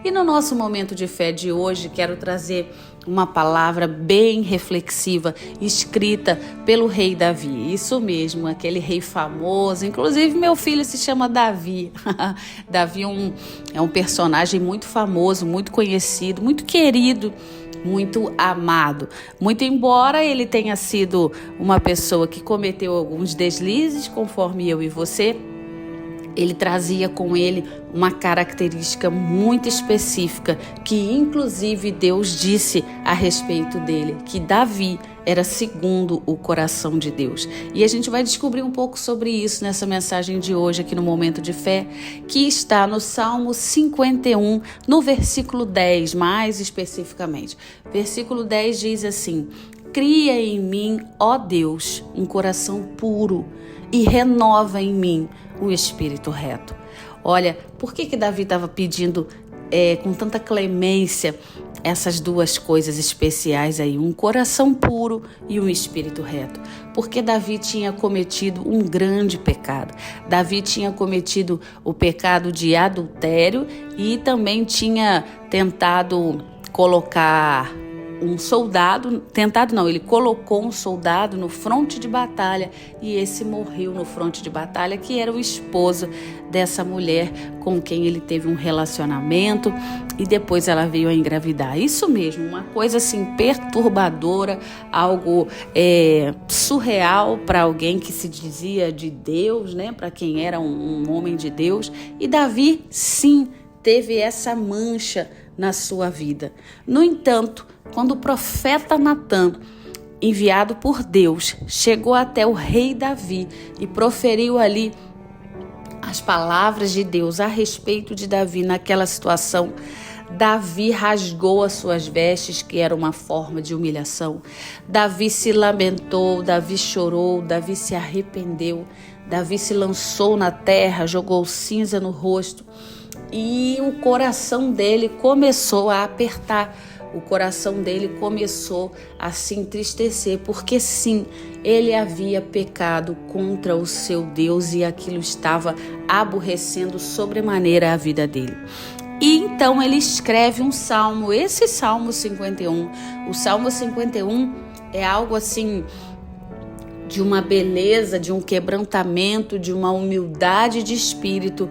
E no nosso momento de fé de hoje, quero trazer uma palavra bem reflexiva, escrita pelo rei Davi. Isso mesmo, aquele rei famoso. Inclusive, meu filho se chama Davi. Davi é um personagem muito famoso, muito conhecido, muito querido, muito amado. Muito embora ele tenha sido uma pessoa que cometeu alguns deslizes, conforme eu e você, ele trazia com ele uma característica muito específica, que inclusive Deus disse a respeito dele, que Davi era segundo o coração de Deus. E a gente vai descobrir um pouco sobre isso nessa mensagem de hoje aqui no Momento de Fé, que está no Salmo 51, no versículo 10, mais especificamente. Versículo 10 diz assim: cria em mim, ó Deus, um coração puro e renova em mim um espírito reto. Olha, por que Davi estava pedindo com tanta clemência essas duas coisas especiais aí, um coração puro e um espírito reto? Porque Davi tinha cometido um grande pecado. Davi tinha cometido o pecado de adultério e também tinha tentado colocar ele colocou um soldado no fronte de batalha e esse morreu no fronte de batalha, que era o esposo dessa mulher com quem ele teve um relacionamento e depois ela veio a engravidar. Isso mesmo, uma coisa assim perturbadora, algo surreal para alguém que se dizia de Deus, né? Para quem era um homem de Deus. E Davi, sim, teve essa mancha na sua vida. No entanto, quando o profeta Natã, enviado por Deus, chegou até o rei Davi e proferiu ali as palavras de Deus a respeito de Davi naquela situação, Davi rasgou as suas vestes, que era uma forma de humilhação. Davi se lamentou, Davi chorou, Davi se arrependeu, Davi se lançou na terra, jogou cinza no rosto e o coração dele começou a apertar. O coração dele começou a se entristecer, porque sim, ele havia pecado contra o seu Deus e aquilo estava aborrecendo sobremaneira a vida dele. E então ele escreve um salmo, esse Salmo 51. O Salmo 51 é algo assim de uma beleza, de um quebrantamento, de uma humildade de espírito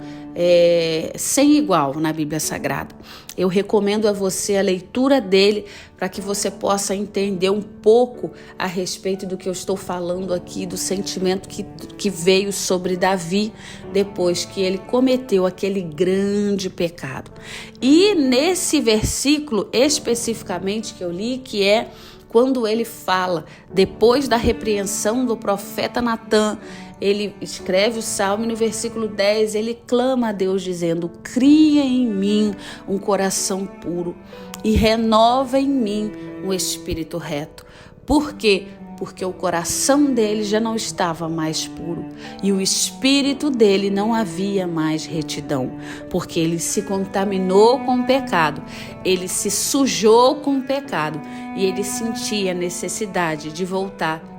sem igual na Bíblia Sagrada. Eu recomendo a você a leitura dele para que você possa entender um pouco a respeito do que eu estou falando aqui, do sentimento que veio sobre Davi depois que ele cometeu aquele grande pecado. E nesse versículo especificamente que eu li, que é quando ele fala, depois da repreensão do profeta Natã, ele escreve o salmo e no versículo 10 ele clama a Deus dizendo: cria em mim um coração puro e renova em mim um espírito reto. Por quê? Porque o coração dele já não estava mais puro e o espírito dele não havia mais retidão, porque ele se contaminou com o pecado, ele se sujou com o pecado e ele sentia a necessidade de voltar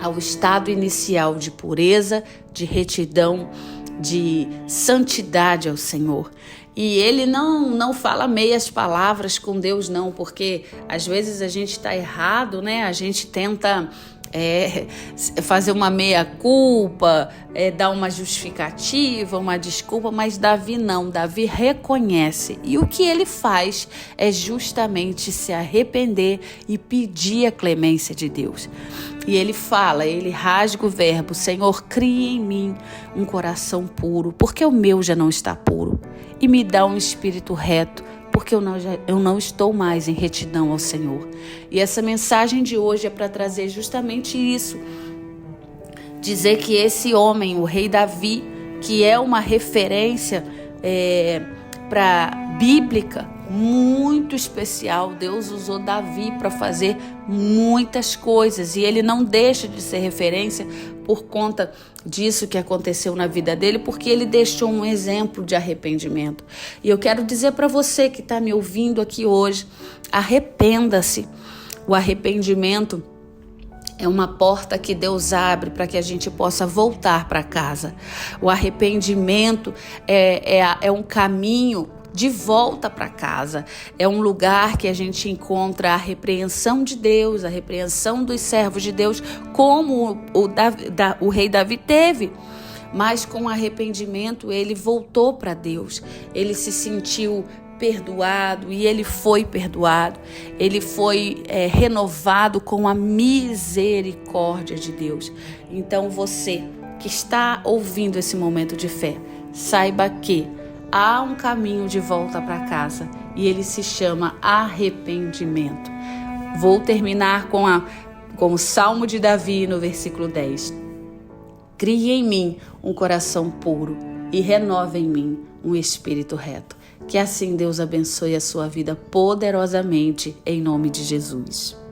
ao estado inicial de pureza, de retidão, de santidade ao Senhor. E ele não fala meias palavras com Deus, não, porque às vezes a gente está errado, né? A gente tenta fazer uma meia-culpa, dar uma justificativa, uma desculpa, mas Davi não, Davi reconhece. E o que ele faz é justamente se arrepender e pedir a clemência de Deus. E ele fala, ele rasga o verbo: Senhor, cria em mim um coração puro, porque o meu já não está puro, e me dá um espírito reto, porque eu não estou mais em retidão ao Senhor. E essa mensagem de hoje é para trazer justamente isso. Dizer que esse homem, o rei Davi, que é uma referência bíblica muito especial, Deus usou Davi para fazer muitas coisas e ele não deixa de ser referência por conta disso que aconteceu na vida dele, porque ele deixou um exemplo de arrependimento. E eu quero dizer para você que está me ouvindo aqui hoje, arrependa-se. O arrependimento é uma porta que Deus abre para que a gente possa voltar para casa. O arrependimento é um caminho de volta para casa. É um lugar que a gente encontra a repreensão de Deus, a repreensão dos servos de Deus, como o rei Davi teve. Mas com arrependimento ele voltou para Deus. Ele se sentiu perdoado e ele foi perdoado. Ele foi renovado com a misericórdia de Deus. Então você que está ouvindo esse momento de fé, saiba que há um caminho de volta para casa e ele se chama arrependimento. Vou terminar com o Salmo de Davi no versículo 10. Crie em mim um coração puro e renova em mim um espírito reto. Que assim Deus abençoe a sua vida poderosamente, em nome de Jesus.